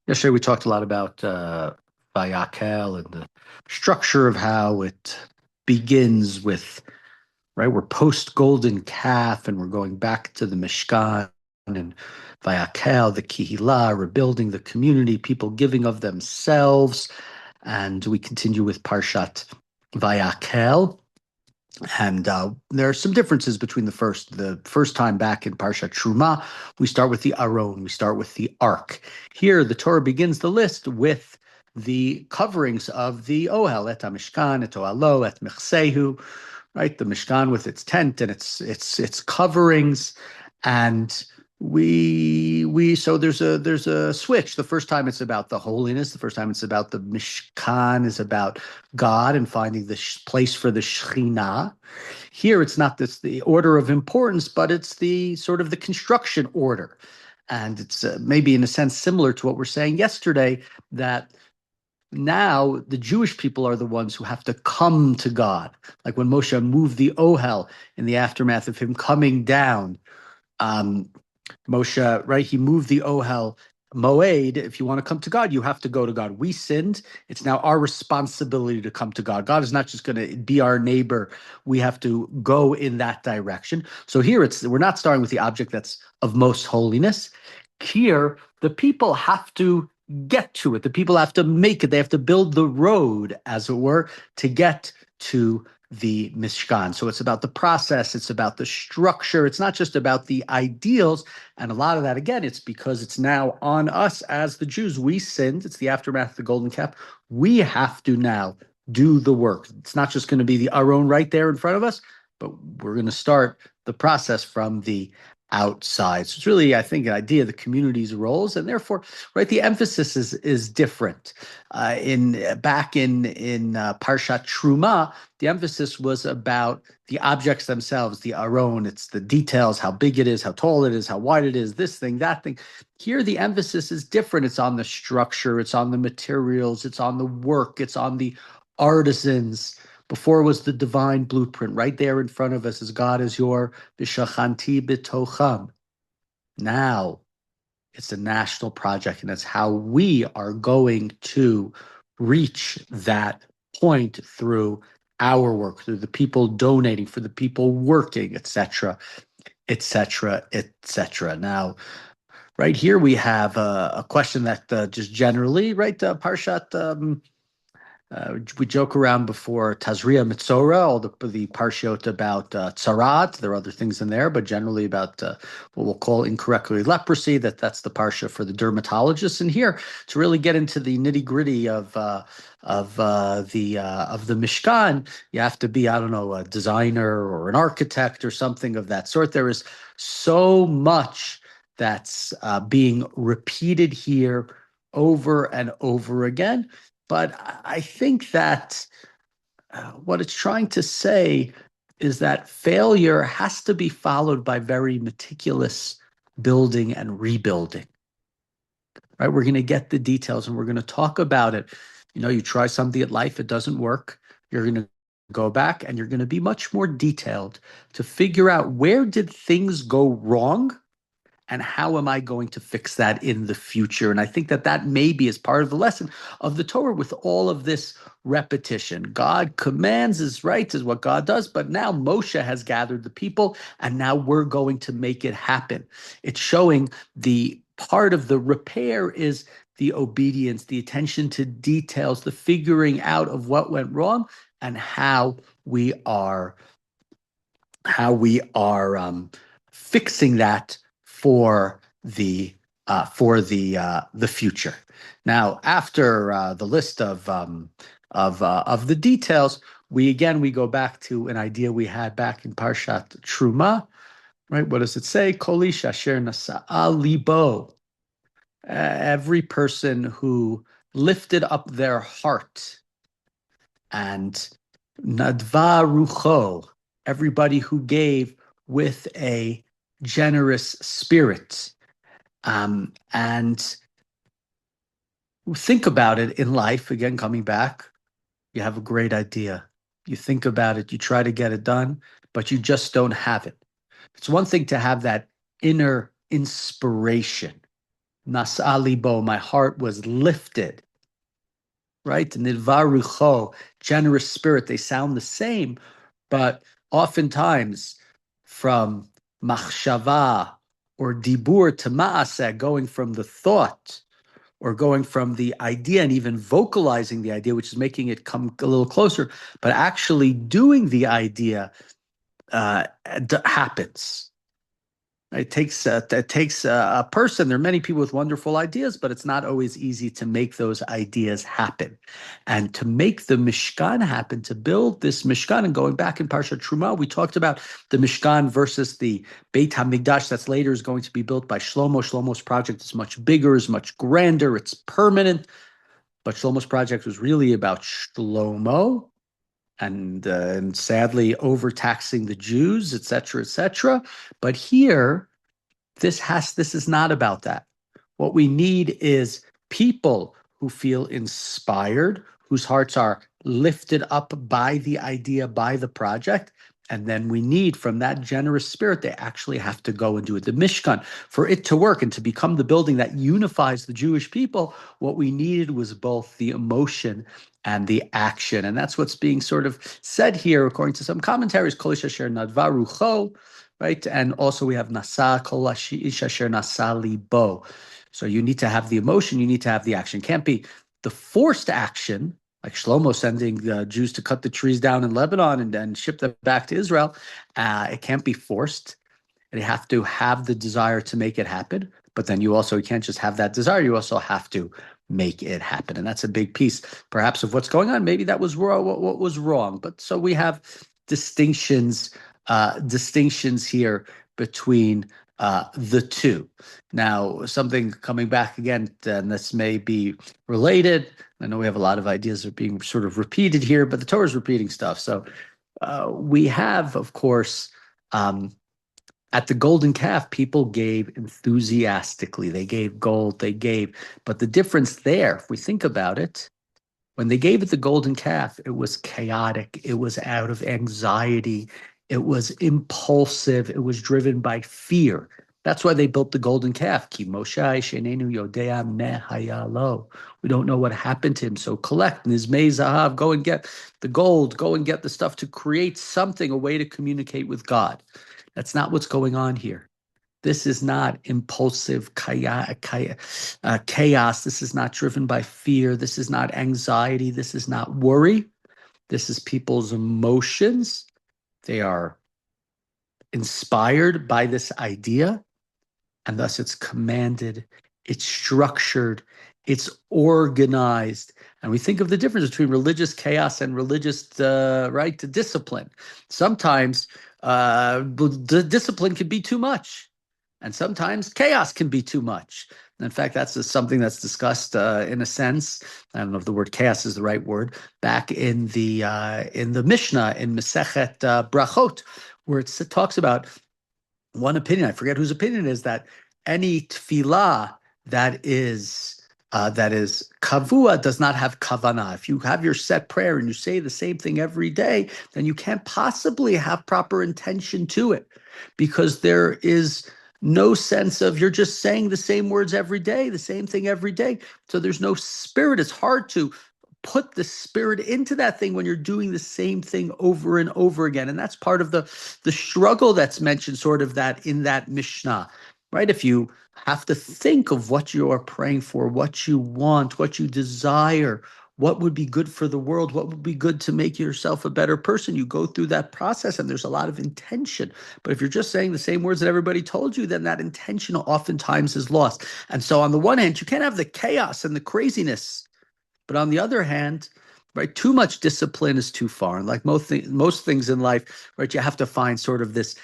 Yesterday, we talked a lot about Vayakhel and the structure of how it begins with, right? We're post Golden Calf and we're going back to the Mishkan and Vayakhel, the Kihila, rebuilding the community, people giving of themselves. And we continue with Parshat Vayakhel. And there are some differences between the first time back in Parshat Truma. We start with the Aron, we start with the Ark. Here, the Torah begins the list with the coverings of the Ohel, et Mishkan, et Ohalo, et Mechsehu, right? The Mishkan with its tent and its coverings, and we so there's a switch. The first time it's about the holiness. The first time it's about the Mishkan is about God and finding the place for the Shekhinah. Here, it's not this the order of importance, but it's the sort of the construction order, and it's maybe in a sense similar to what we're saying yesterday that now the Jewish people are the ones who have to come to God. Like when Moshe moved the Ohel in the aftermath of him coming down, um, Moshe, right? He moved the Ohel Moed. If you want to come to God, you have to go to God. We sinned. It's now our responsibility to come to God. God is not just going to be our neighbor. We have to go in that direction. So here we're not starting with the object that's of most holiness. Here, the people have to get to it. The people have to make it. They have to build the road, as it were, to get to the Mishkan. So it's about the process, it's about the structure, it's not just about the ideals. And a lot of that, again, it's because it's now on us as the Jews. We sinned. It's the aftermath of the Golden Calf. We have to now do the work. It's not just going to be the Aron right there in front of us, but we're going to start the process from the outside. So it's really, I think, an idea of the community's roles, and therefore, right, the emphasis is different. In back in Parshat Truma, the emphasis was about the objects themselves, the Aron. It's the details, how big it is, how tall it is, how wide it is, this thing, that thing. Here, the emphasis is different. It's on the structure, it's on the materials, it's on the work, it's on the artisans. Before was the divine blueprint right there in front of us as God is your B'shachanti b'tocham. Now it's a national project, and that's how we are going to reach that point through our work, through the people donating, for the people working, etc., etc., etc. Now, right here we have a question that just generally, right, Parshat we joke around before Tazria Mitzora, all the parshiot about Tzarat. There are other things in there, but generally about what we'll call incorrectly leprosy. That's the parsha for the dermatologists. And here to really get into the nitty gritty of the Mishkan, you have to be, I don't know, a designer or an architect or something of that sort. There is so much that's being repeated here over and over again. But I think that what it's trying to say is that failure has to be followed by very meticulous building and rebuilding, right? We're going to get the details and we're going to talk about it. You try something at life, it doesn't work. You're going to go back and you're going to be much more detailed to figure out where did things go wrong and how am I going to fix that in the future? And I think that maybe is part of the lesson of the Torah with all of this repetition. God commands is right, is what God does, but now Moshe has gathered the people, and now we're going to make it happen. It's showing the part of the repair is the obedience, the attention to details, the figuring out of what went wrong, and how we are fixing that for the future. Now, after the list of the details, we go back to an idea we had back in Parshat Truma, right? What does it say? Kol ish asher nasa'a libo. Every person who lifted up their heart, and nadva rucho, everybody who gave with a generous spirit. And think about it in life, again, coming back, you have a great idea. You think about it, you try to get it done, but you just don't have it. It's one thing to have that inner inspiration, Nasa libo, my heart was lifted, right? Nidvarucho, generous spirit, they sound the same, but oftentimes from machshava or dibur to ma'aseh, going from the thought or going from the idea and even vocalizing the idea, which is making it come a little closer, but actually doing the idea happens. It takes a person. There are many people with wonderful ideas, but it's not always easy to make those ideas happen. And to make the Mishkan happen, to build this Mishkan, and going back in Parshat Truma, we talked about the Mishkan versus the Beit HaMikdash that's later is going to be built by Shlomo. Shlomo's project is much bigger, is much grander, it's permanent. But Shlomo's project was really about Shlomo and sadly overtaxing the Jews, etc., etc. But here, this is not about that. What we need is people who feel inspired, whose hearts are lifted up by the idea, by the project. And then we need, from that generous spirit, they actually have to go and do it. The Mishkan, for it to work and to become the building that unifies the Jewish people, what we needed was both the emotion and the action. And that's what's being sort of said here, according to some commentaries, Kol ish asher nadva rucho, right? And also we have nasa kol ish asher nasa libo. So you need to have the emotion, you need to have the action. Can't be the forced action, like Shlomo sending the Jews to cut the trees down in Lebanon and then ship them back to Israel. It can't be forced. And you have to have the desire to make it happen. But then you can't just have that desire, you also have to make it happen. And that's a big piece, perhaps, of what's going on. Maybe that was wrong, what was wrong. But so we have distinctions here between the two. Now, something coming back again, and this may be related. I know we have a lot of ideas that are being sort of repeated here, but the Torah is repeating stuff. So we have, of course, at the golden calf, people gave enthusiastically. They gave gold, but the difference there, if we think about it, when they gave it the golden calf, it was chaotic. It was out of anxiety. It was impulsive. It was driven by fear. That's why they built the golden calf. Ki Moshe shenenu yodea me hayalo. We don't know what happened to him. So collect nizmei zahav. Go and get the gold. Go and get the stuff to create something, a way to communicate with God. That's not what's going on here. This is not impulsive chaos. This is not driven by fear. This is not anxiety. This is not worry. This is people's emotions. They are inspired by this idea, and thus it's commanded, it's structured, it's organized. And we think of the difference between religious chaos and religious discipline. Sometimes the discipline can be too much. And sometimes chaos can be too much. In fact, that's something that's discussed in a sense. I don't know if the word chaos is the right word. Back in the Mishnah in Masechet Brachot, where it talks about one opinion. I forget whose opinion it is, that any tefillah that is kavua does not have kavanah. If you have your set prayer and you say the same thing every day, then you can't possibly have proper intention to it, because there is no sense of, you're just saying the same words every day, the same thing every day. So there's no spirit. It's hard to put the spirit into that thing when you're doing the same thing over and over again. And that's part of the struggle that's mentioned sort of that in that Mishnah, right? If you have to think of what you are praying for, what you want, what you desire, what would be good for the world, what would be good to make yourself a better person, you go through that process and there's a lot of intention. But if you're just saying the same words that everybody told you, then that intention oftentimes is lost. And so on the one hand, you can't have the chaos and the craziness, but on the other hand, right, too much discipline is too far. And like most things in life, right, you have to find sort of this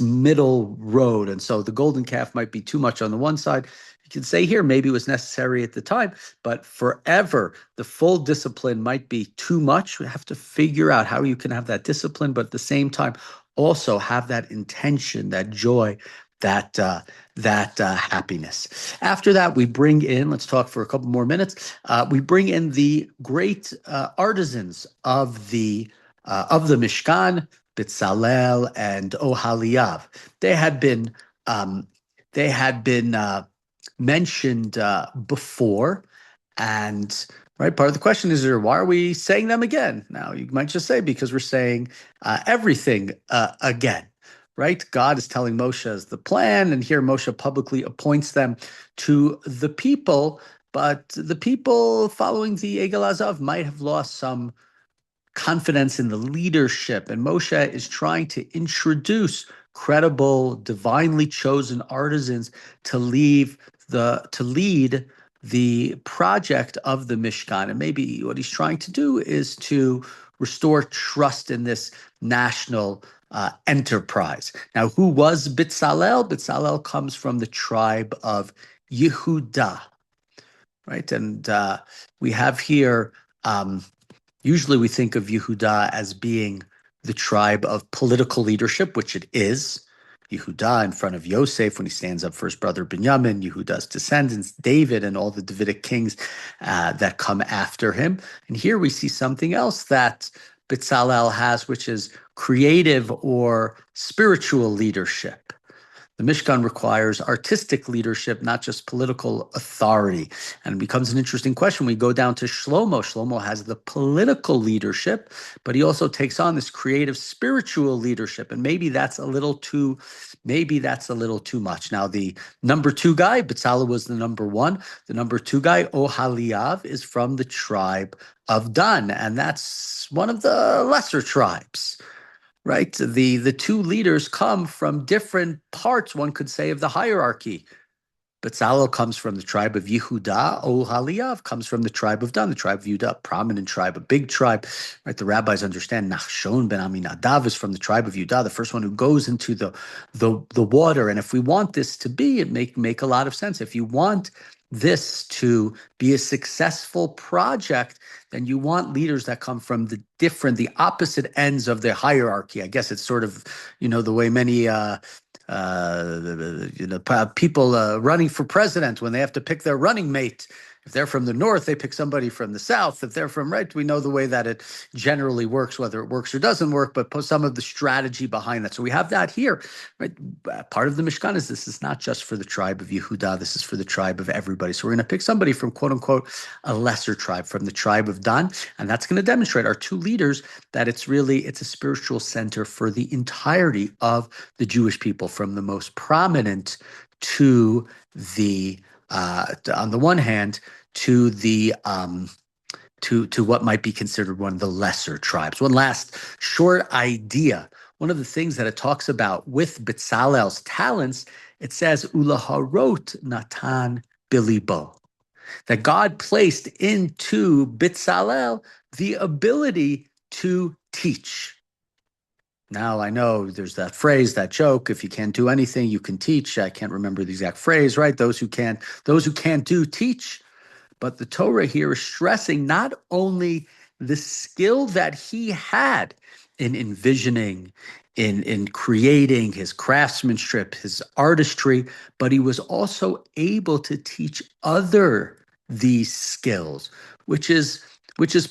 middle road. And so the golden calf might be too much on the one side. You can say here, maybe it was necessary at the time, but forever, the full discipline might be too much. We have to figure out how you can have that discipline, but at the same time, also have that intention, that joy, that happiness. After that, we bring in, let's talk for a couple more minutes, we bring in the great artisans of the Mishkan, Bitzalel and Ohaliav. They had been mentioned before. And right, part of the question is, why are we saying them again? Now, you might just say because we're saying everything again. Right? God is telling Moshe as the plan, and here Moshe publicly appoints them to the people. But the people following the Egel Azav might have lost some confidence in the leadership. And Moshe is trying to introduce credible, divinely chosen artisans to lead the project of the Mishkan. And maybe what he's trying to do is to restore trust in this national enterprise. Now, who was Bitzalel? Bitzalel comes from the tribe of Yehuda, right? And we have here, usually we think of Yehuda as being the tribe of political leadership, which it is. Yehuda in front of Yosef when he stands up for his brother Binyamin, Yehuda's descendants, David, and all the Davidic kings that come after him. And here we see something else that Bitzalel has, which is creative or spiritual leadership. The Mishkan requires artistic leadership, not just political authority. And it becomes an interesting question. We go down to Shlomo. Shlomo has the political leadership, but he also takes on this creative spiritual leadership. And maybe that's a little too much. Now, the number two guy, Bezalel was the number one. The number two guy, Ohaliav, is from the tribe of Dan, and that's one of the lesser tribes. Right? The two leaders come from different parts, one could say, of the hierarchy. Bezalel comes from the tribe of Yehuda. Ohaliav comes from the tribe of Dan, the tribe of Yehuda, a prominent tribe, a big tribe. Right? The rabbis understand Nachshon ben Aminadav is from the tribe of Yehuda, the first one who goes into the water. And if we want this to be, it make a lot of sense. If you want this to be a successful project, then you want leaders that come from the opposite ends of the hierarchy. I guess it's sort of, the way many people running for president, when they have to pick their running mate. If they're from the north, they pick somebody from the south. If they're from right, we know the way that it generally works, whether it works or doesn't work, but some of the strategy behind that. So we have that here. Right? Part of the Mishkan is this is not just for the tribe of Yehuda. This is for the tribe of everybody. So we're going to pick somebody from, quote unquote, a lesser tribe, from the tribe of Dan. And that's going to demonstrate our two leaders that it's a spiritual center for the entirety of the Jewish people, from the most prominent to the on the one hand, to the to what might be considered one of the lesser tribes. One last short idea. One of the things that it talks about with Bezalel's talents, it says Ulaharot Natan Bilibo, that God placed into Bezalel the ability to teach. Now, I know there's that phrase, that joke, if you can't do anything, you can teach. I can't remember the exact phrase, right? Those who can't do, teach. But the Torah here is stressing not only the skill that he had in envisioning, in creating, his craftsmanship, his artistry, but he was also able to teach other these skills, which is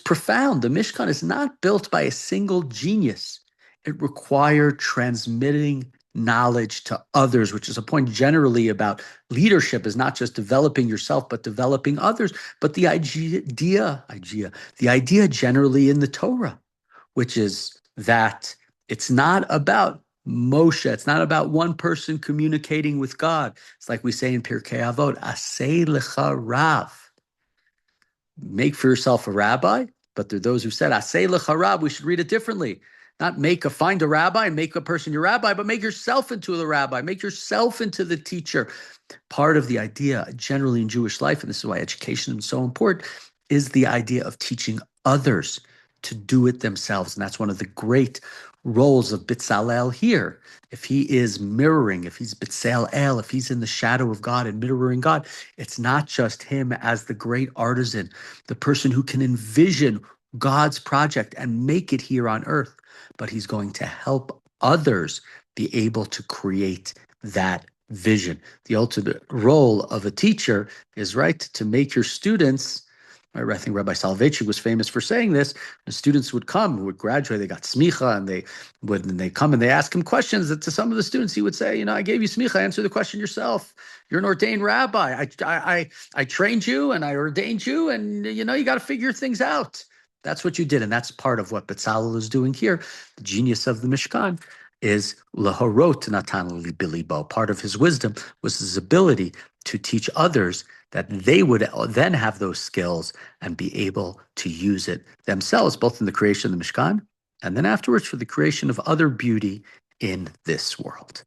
profound. The Mishkan is not built by a single genius. It required transmitting knowledge to others, which is a point generally about leadership, is not just developing yourself, but developing others. But the idea generally in the Torah, which is that it's not about Moshe, it's not about one person communicating with God. It's like we say in Pirkei Avot, Aseh lecha rav. Make for yourself a rabbi, but there are those who said, Aseh lecha rav, we should read it differently. Not find a rabbi, make a person your rabbi, but make yourself into the rabbi, make yourself into the teacher. Part of the idea generally in Jewish life, and this is why education is so important, is the idea of teaching others to do it themselves. And that's one of the great roles of Bitzalel here. If he is mirroring, if he's Bitzalel, if he's in the shadow of God and mirroring God, it's not just him as the great artisan, the person who can envision God's project and make it here on earth, but he's going to help others be able to create that vision. The ultimate role of a teacher is, right, to make your students Right? I think Rabbi Soloveitchik was famous for saying this. The students would come who would graduate, they got smicha, and they come and they ask him questions. That to some of the students, he would say, I gave you smicha, answer the question yourself. You're an ordained rabbi. I trained you and I ordained you, and you got to figure things out. That's what you did, and that's part of what Bezalel is doing here. The genius of the Mishkan is lahorot natan li bilibo. Part of his wisdom was his ability to teach others that they would then have those skills and be able to use it themselves, both in the creation of the Mishkan and then afterwards for the creation of other beauty in this world.